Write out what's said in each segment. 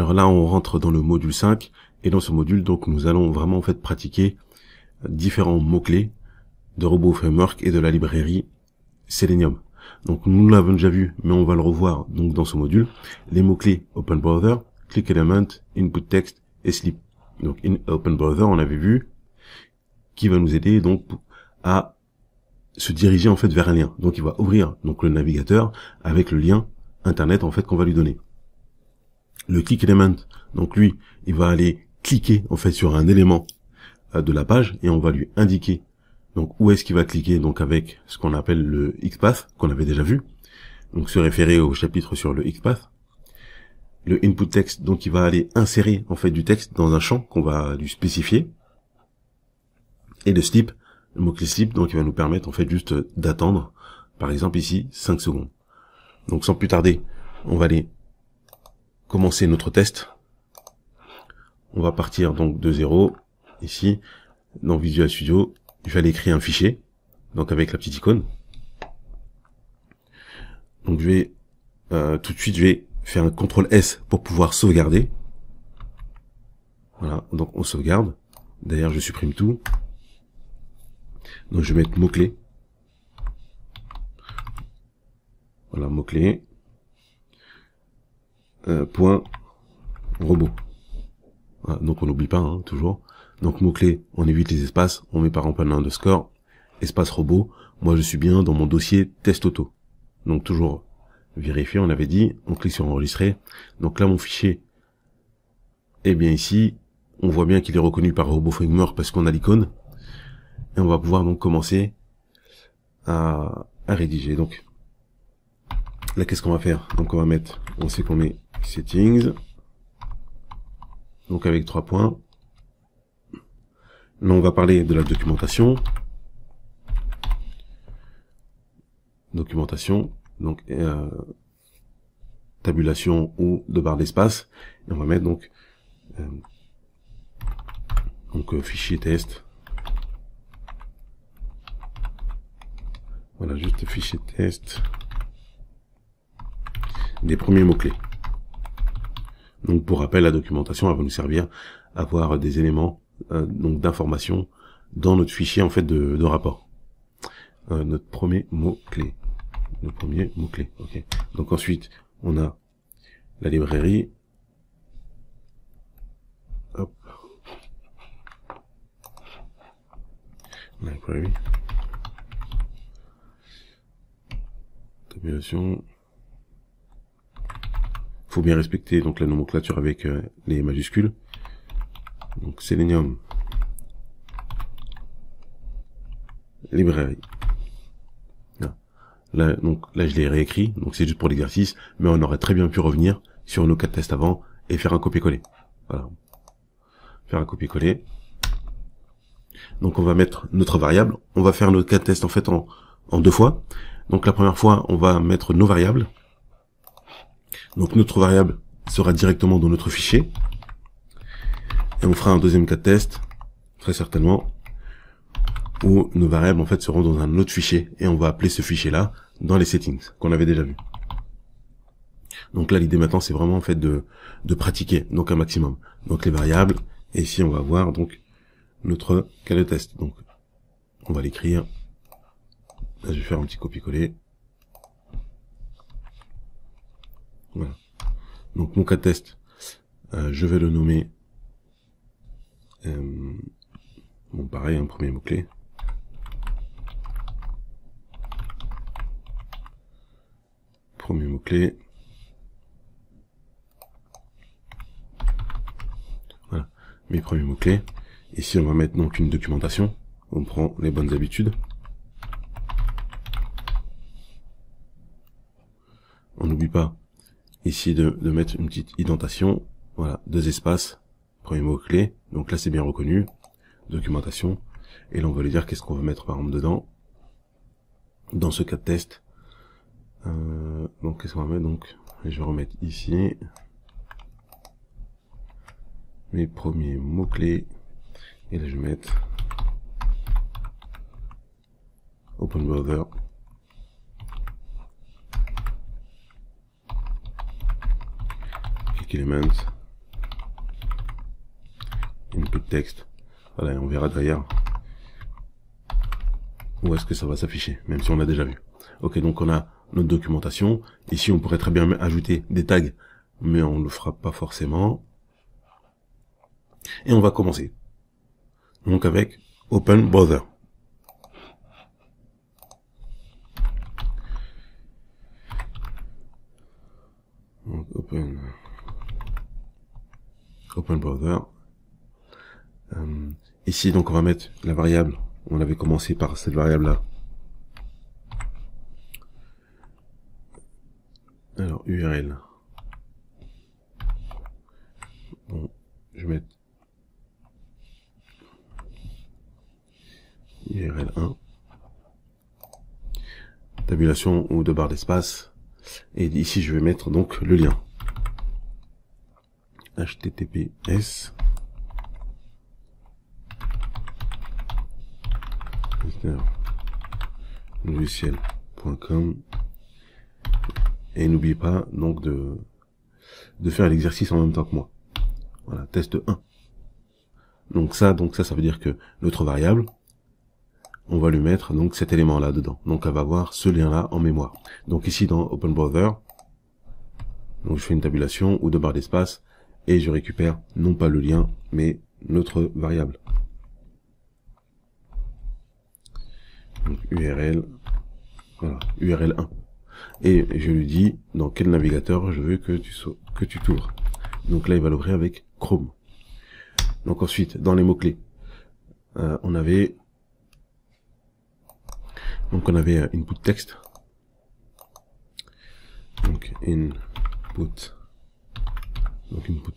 Alors là, on rentre dans le module 5, et dans ce module, donc, nous allons vraiment en fait pratiquer différents mots-clés de Robot Framework et de la librairie Selenium. Donc nous l'avons déjà vu, mais on va le revoir donc dans ce module. Les mots-clés Open Browser, Click Element, Input Text et Sleep. Donc Open Browser, on avait vu, qui va nous aider donc à se diriger en fait vers un lien. Donc il va ouvrir donc le navigateur avec le lien internet en fait qu'on va lui donner. Le Click Element, donc lui, il va aller cliquer en fait sur un élément de la page et on va lui indiquer donc où est-ce qu'il va cliquer, donc avec ce qu'on appelle le XPath qu'on avait déjà vu, donc se référer au chapitre sur le XPath. Le input text, donc il va aller insérer en fait du texte dans un champ qu'on va lui spécifier. Et le sleep, le mot-clé sleep, donc il va nous permettre en fait juste d'attendre, par exemple ici 5 secondes. Donc sans plus tarder, on va aller commencer notre test. On va partir donc de 0 ici dans Visual Studio. Je vais aller créer un fichier, donc avec la petite icône. Donc je vais tout de suite je vais faire un CTRL S pour pouvoir sauvegarder. Voilà, donc on sauvegarde. D'ailleurs je supprime tout. Donc je vais mettre mot-clé. Voilà, mot-clé. Point robot. Voilà, donc on n'oublie pas, hein, toujours. Donc mot-clé, on évite les espaces, on met par exemple un underscore, espace robot. Moi je suis bien dans mon dossier test auto. Donc toujours vérifier, on avait dit, on clique sur enregistrer. Donc là mon fichier est bien ici. On voit bien qu'il est reconnu par Robot Framework parce qu'on a l'icône. Et on va pouvoir donc commencer à rédiger. Donc là qu'est-ce qu'on va faire? Donc on va mettre, on sait qu'on met settings. Donc avec 3 points. Là, on va parler de la documentation. Documentation, donc tabulation ou de barre d'espace. Et on va mettre donc fichier test. Voilà, juste fichier test des premiers mots-clés. Donc pour rappel, la documentation elle va nous servir à avoir des éléments donc d'information dans notre fichier en fait de rapport. Notre premier mot-clé. Le premier mot-clé. Ok. Donc ensuite, on a la librairie. Hop. Library. Tabulation. Faut bien respecter donc la nomenclature avec les majuscules. Donc Selenium librairie. Là, donc là je l'ai réécrit, donc c'est juste pour l'exercice, mais on aurait très bien pu revenir sur nos 4 tests avant et faire un copier-coller. Voilà. Faire un copier-coller. Donc on va mettre notre variable, on va faire nos 4 tests en fait en 2 fois. Donc la première fois, on va mettre nos variables. Donc notre variable sera directement dans notre fichier. Et on fera un deuxième cas de test, très certainement, où nos variables en fait seront dans un autre fichier, et on va appeler ce fichier-là dans les settings, qu'on avait déjà vu. Donc là, l'idée maintenant, c'est vraiment en fait de pratiquer, donc un maximum. Donc les variables, et ici on va avoir donc notre cas de test. Donc on va l'écrire. Là, je vais faire un petit copier-coller. Voilà. Donc mon cas de test, je vais le nommer. Bon, pareil, un premier mot-clé. Premier mot-clé. Voilà, mes premiers mots-clés. Ici, on va mettre donc une documentation. On prend les bonnes habitudes. On n'oublie pas ici de mettre une petite indentation. Voilà, 2 espaces. Premier mot-clé. Donc là, c'est bien reconnu. Documentation. Et là, on va lui dire qu'est-ce qu'on va mettre par exemple dedans. Dans ce cas de test. Donc qu'est-ce qu'on va mettre donc? Je vais remettre ici mes premiers mots-clés. Et là, je vais mettre Open Browser. Click Element. input text. Voilà, et on verra derrière où est-ce que ça va s'afficher, même si on l'a déjà vu. Ok, donc on a notre documentation. Ici, on pourrait très bien ajouter des tags, mais on ne le fera pas forcément. Et on va commencer. Donc avec Open Browser. Donc Open Browser. Ici, donc on va mettre la variable. On avait commencé par cette variable-là. Alors, URL. Bon, je vais mettre URL 1. Tabulation ou de barre d'espace. Et ici, je vais mettre donc le lien. HTTPS. logiciel.com. Et n'oubliez pas donc de faire l'exercice en même temps que moi. Voilà, test 1. Donc ça veut dire que notre variable, on va lui mettre donc cet élément là dedans. Donc elle va avoir ce lien là en mémoire. Donc ici dans Open Browser, donc je fais une tabulation ou de barre d'espace et je récupère non pas le lien mais notre variable. Donc URL, voilà, URL 1. Et je lui dis dans quel navigateur je veux que tu t'ouvres. Donc là il va l'ouvrir avec Chrome. Donc ensuite dans les mots clés, on avait input text. Donc input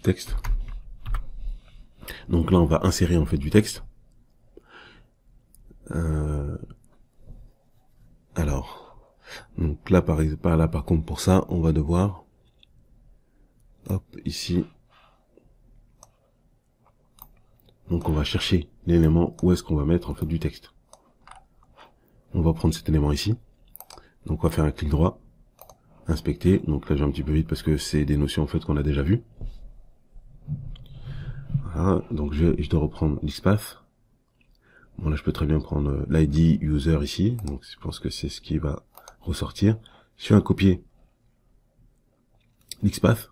text. Donc là on va insérer en fait du texte. Alors, donc là par contre pour ça on va devoir, hop ici, donc on va chercher l'élément où est-ce qu'on va mettre en fait du texte. On va prendre cet élément ici, donc on va faire un clic droit, inspecter. Donc là je vais un petit peu vite parce que c'est des notions en fait qu'on a déjà vues. Voilà, donc je dois reprendre l'espace. Bon là je peux très bien prendre l'ID user ici, donc je pense que c'est ce qui va ressortir. Je fais un copier l'espace.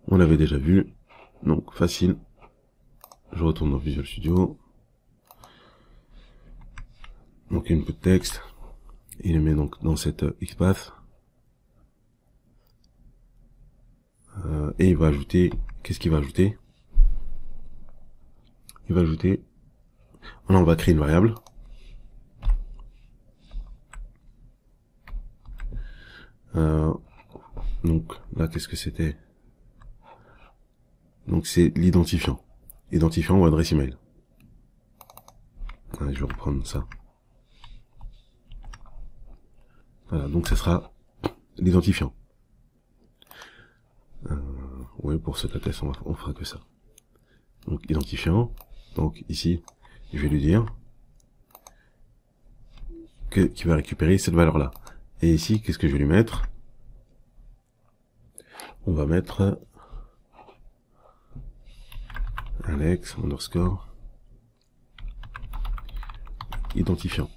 On l'avait déjà vu, donc facile. Je retourne dans Visual Studio. Donc input texte. Il le met donc dans cette XPath. Et il va ajouter, qu'est-ce qu'il va ajouter? Il va ajouter, là on va créer une variable. Donc là qu'est-ce que c'était? Donc c'est l'identifiant. Identifiant ou adresse email. Allez, je vais reprendre ça. Voilà, donc ça sera l'identifiant. Oui, pour ce test, on fera que ça. Donc identifiant. Donc ici, je vais lui dire qu'il va récupérer cette valeur-là. Et ici, qu'est-ce que je vais lui mettre? On va mettre Alex underscore identifiant.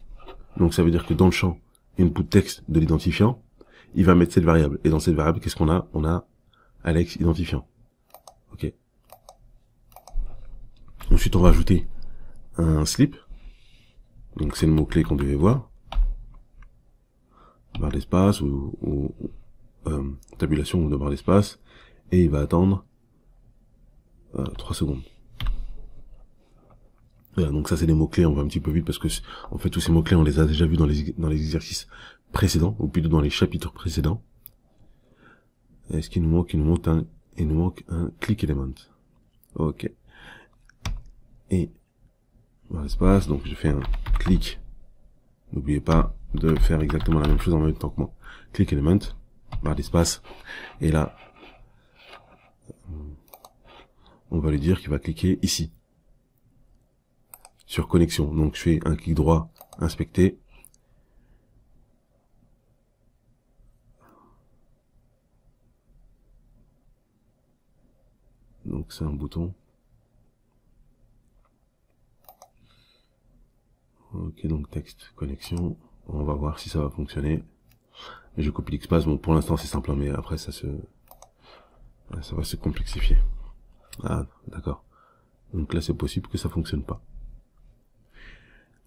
Donc ça veut dire que dans le champ input text de l'identifiant, il va mettre cette variable. Et dans cette variable, qu'est-ce qu'on a? On a Alex identifiant. Ok. Ensuite, on va ajouter un slip. Donc c'est le mot-clé qu'on devait voir. Barre d'espace ou tabulation ou de barre d'espace. Et il va attendre 3 secondes. Voilà, donc ça c'est des mots-clés, on va un petit peu vite parce que en fait tous ces mots-clés on les a déjà vus dans les exercices précédents, ou plutôt dans les chapitres précédents. Est-ce qu'il nous manque? Il nous manque un click element. Ok. Et dans l'espace, donc je fais un click. N'oubliez pas de faire exactement la même chose en même temps que moi. Click element, barre d'espace, et là on va lui dire qu'il va cliquer ici. Sur connexion. Donc je fais un clic droit, inspecter. Donc c'est un bouton. Ok, donc texte, connexion. On va voir si ça va fonctionner. Et je copie l'espace. Bon, pour l'instant c'est simple, hein, mais après ça va se complexifier. Ah, d'accord. Donc là c'est possible que ça fonctionne pas.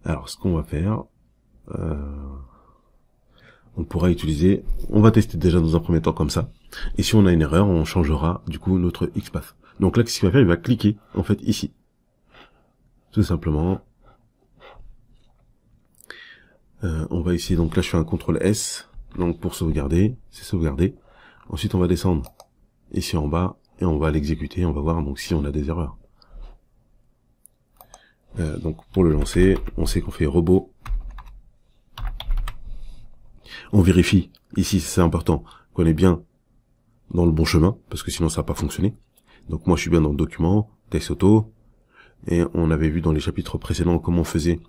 Alors ce qu'on va faire, on pourra utiliser, on va tester déjà dans un premier temps comme ça. Et si on a une erreur, on changera du coup notre XPath. Donc là, qu'est-ce qu'il va faire? Il va cliquer en fait ici, tout simplement. On va essayer, donc là je fais un CTRL S, donc pour sauvegarder, c'est sauvegardé. Ensuite on va descendre ici en bas et on va l'exécuter, on va voir donc si on a des erreurs. Donc pour le lancer, on sait qu'on fait robot. On vérifie, ici c'est important, qu'on est bien dans le bon chemin, parce que sinon ça va pas fonctionner. Donc moi je suis bien dans le document, test auto, et on avait vu dans les chapitres précédents comment on faisait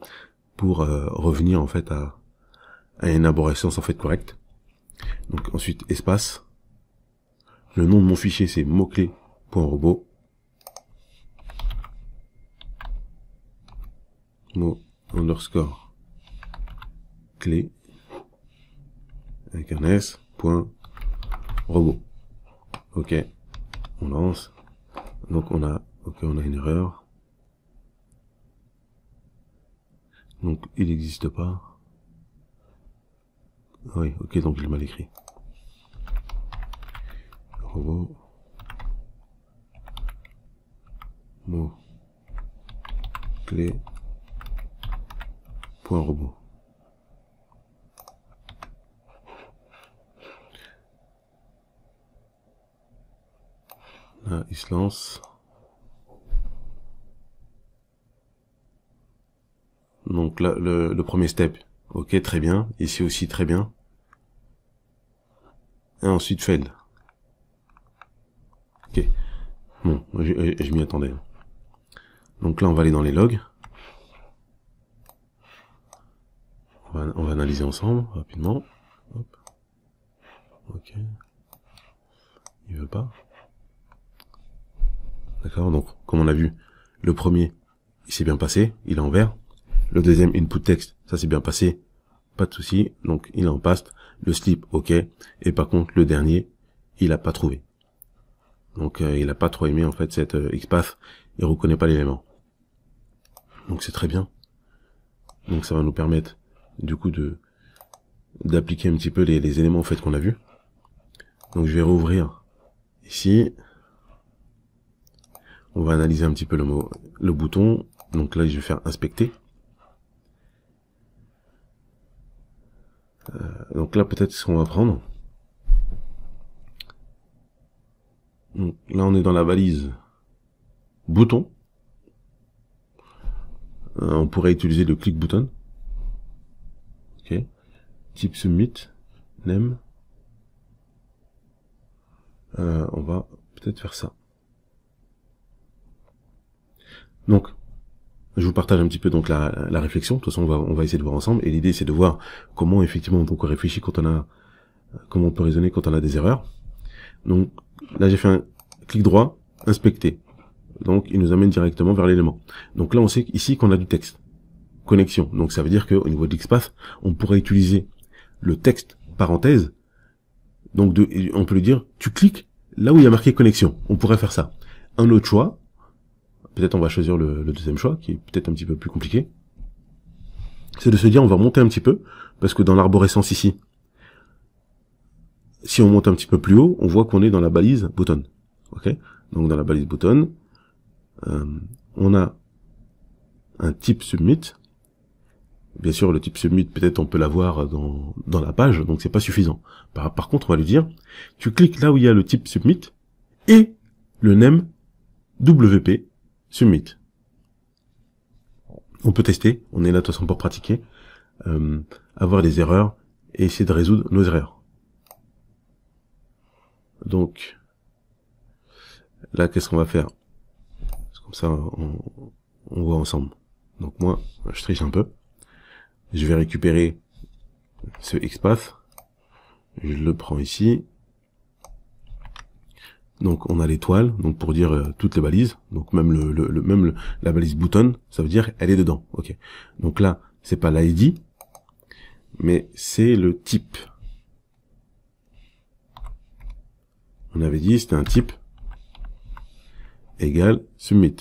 pour revenir en fait à une arborescence en fait correcte. Donc ensuite espace, le nom de mon fichier c'est mot-clé.robot, mot _clé avec un S, .robot. Ok, on lance. Donc on a une erreur. Donc il n'existe pas. Oui, ok, donc il est mal écrit. Robot. Mot clé. .robot. Là, il se lance. Donc là, le premier step, ok, très bien. Ici aussi, très bien. Et ensuite, fail. Ok. Bon, je m'y attendais. Donc là, on va aller dans les logs. On va analyser ensemble, rapidement. Hop. Ok. Il veut pas. D'accord, donc, comme on a vu, le premier, il s'est bien passé, il est en vert. Le deuxième, input text, ça s'est bien passé, pas de souci, donc il est en paste. Le slip, ok. Et par contre, le dernier, il a pas trouvé. Donc, il a pas trop aimé, en fait, cette XPath, il reconnaît pas l'élément. Donc, c'est très bien. Donc, ça va nous permettre, du coup, d'appliquer un petit peu les éléments, en fait, qu'on a vus. Donc, je vais rouvrir ici. On va analyser un petit peu le bouton. Donc là, je vais faire inspecter. Donc là, peut-être ce qu'on va prendre. Donc là, on est dans la balise bouton. On pourrait utiliser le click button. Ok. Type submit, name. On va peut-être faire ça. Donc, je vous partage un petit peu donc la réflexion. De toute façon, on va essayer de voir ensemble. Et l'idée, c'est de voir comment effectivement donc on réfléchit quand on a, comment on peut raisonner quand on a des erreurs. Donc là, j'ai fait un clic droit, inspecter. Donc, il nous amène directement vers l'élément. Donc là, on sait ici qu'on a du texte. Connexion. Donc ça veut dire qu'au niveau de l'XPath, on pourrait utiliser le texte parenthèse. Donc on peut lui dire, tu cliques là où il y a marqué connexion. On pourrait faire ça. Un autre choix. Peut-être on va choisir le deuxième choix, qui est peut-être un petit peu plus compliqué. C'est de se dire, on va monter un petit peu, parce que dans l'arborescence ici, si on monte un petit peu plus haut, on voit qu'on est dans la balise button. Ok. Donc dans la balise button, on a un type submit. Bien sûr, le type submit, peut-être on peut l'avoir dans la page, donc c'est pas suffisant. Par contre, on va lui dire, tu cliques là où il y a le type submit et le name WP submit. On peut tester, on est là de toute façon pour pratiquer, avoir des erreurs et essayer de résoudre nos erreurs. Donc, là, qu'est-ce qu'on va faire? Comme ça, on voit ensemble. Donc moi, je triche un peu. Je vais récupérer ce XPath. Je le prends ici. Donc on a l'étoile, donc pour dire toutes les balises. Donc même la balise button, ça veut dire elle est dedans. Ok. Donc là, c'est pas l'ID, mais c'est le type. On avait dit c'était un type égal submit.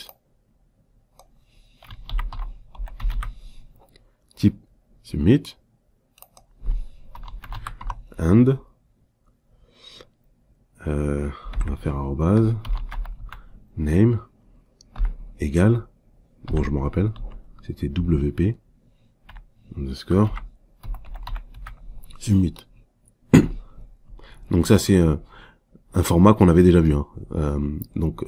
Type submit and on va faire arrobase name égale, bon je m'en rappelle, c'était WP underscore submit. Donc ça c'est un format qu'on avait déjà vu. Hein. Donc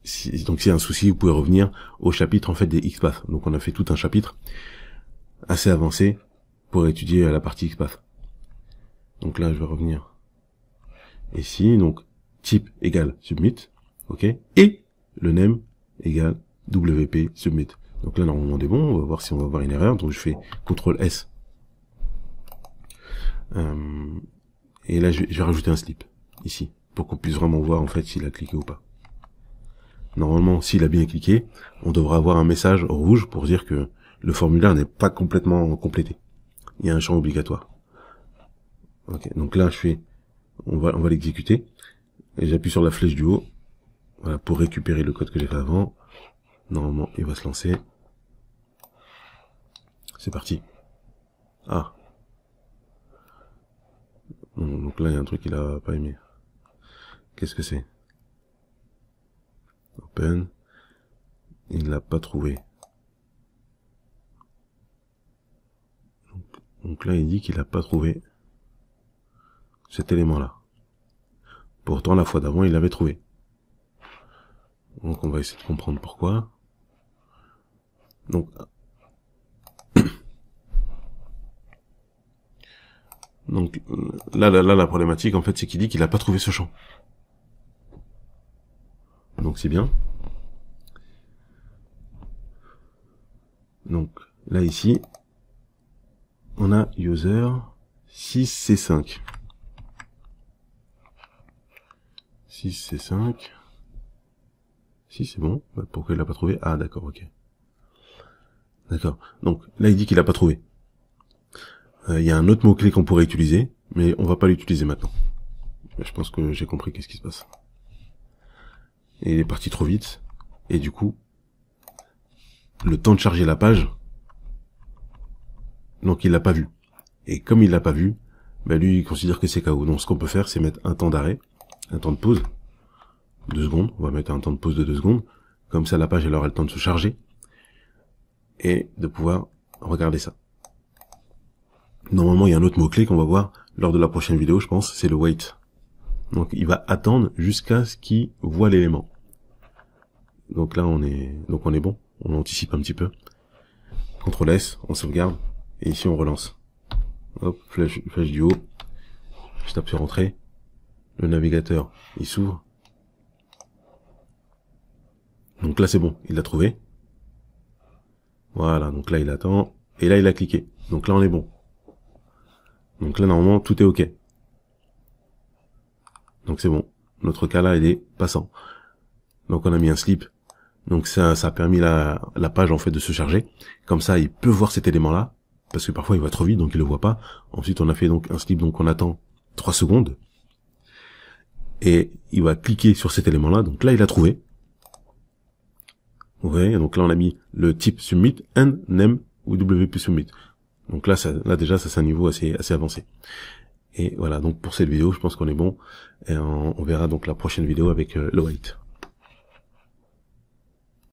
s'il y a un souci, vous pouvez revenir au chapitre en fait des XPath. Donc on a fait tout un chapitre assez avancé pour étudier la partie XPath. Donc là je vais revenir ici, donc type égale submit, ok, et le name égale WP submit. Donc là normalement on est bon, on va voir si on va avoir une erreur, donc je fais CTRL S. Et là je vais rajouter un slip, ici, pour qu'on puisse vraiment voir en fait s'il a cliqué ou pas. Normalement, s'il a bien cliqué, on devra avoir un message rouge pour dire que le formulaire n'est pas complètement complété. Il y a un champ obligatoire. Ok, donc là je fais, on va l'exécuter, et j'appuie sur la flèche du haut, voilà, pour récupérer le code que j'ai fait avant. Normalement, il va se lancer. C'est parti. Ah. Donc là, il y a un truc qu'il a pas aimé. Qu'est-ce que c'est? Open. Il l'a pas trouvé. Donc là, il dit qu'il a pas trouvé cet élément-là. Pourtant, la fois d'avant, il l'avait trouvé. Donc on va essayer de comprendre pourquoi. Donc là la problématique en fait c'est qu'il dit qu'il a pas trouvé ce champ. Donc c'est bien. Donc là ici on a user 6C5. 6C5. Si c'est bon, pourquoi il l'a pas trouvé? Ah d'accord, ok. D'accord. Donc là il dit qu'il a pas trouvé. Il y a un autre mot-clé qu'on pourrait utiliser, mais on va pas l'utiliser maintenant. Je pense que j'ai compris qu'est-ce qui se passe. Et il est parti trop vite, et du coup, le temps de charger la page, donc il l'a pas vu. Et comme il l'a pas vu, bah lui il considère que c'est KO. Donc ce qu'on peut faire, c'est mettre un temps d'arrêt, un temps de pause, 2 secondes, on va mettre un temps de pause de 2 secondes, comme ça la page elle aura le temps de se charger, et de pouvoir regarder ça. Normalement, il y a un autre mot-clé qu'on va voir lors de la prochaine vidéo, je pense, c'est le wait. Donc, il va attendre jusqu'à ce qu'il voit l'élément. Donc là, on est bon. On anticipe un petit peu. CTRL S, on sauvegarde. Et ici, on relance. Hop, flèche du haut. Je tape sur Entrée. Le navigateur, il s'ouvre. Donc là, c'est bon. Il l'a trouvé. Voilà. Donc là, il attend. Et là, il a cliqué. Donc là, on est bon. Donc là, normalement, tout est OK. Donc c'est bon. Notre cas là, il est passant. Donc on a mis un slip. Donc ça a permis la page en fait de se charger. Comme ça, il peut voir cet élément-là. Parce que parfois, il va trop vite, donc il le voit pas. Ensuite, on a fait donc un slip, donc on attend 3 secondes. Et il va cliquer sur cet élément-là. Donc là, il a trouvé. Vous voyez, donc là, on a mis le type submit and name ou WP submit. Donc là, déjà, ça c'est un niveau assez avancé. Et voilà, donc pour cette vidéo, je pense qu'on est bon. Et on verra donc la prochaine vidéo avec le wait.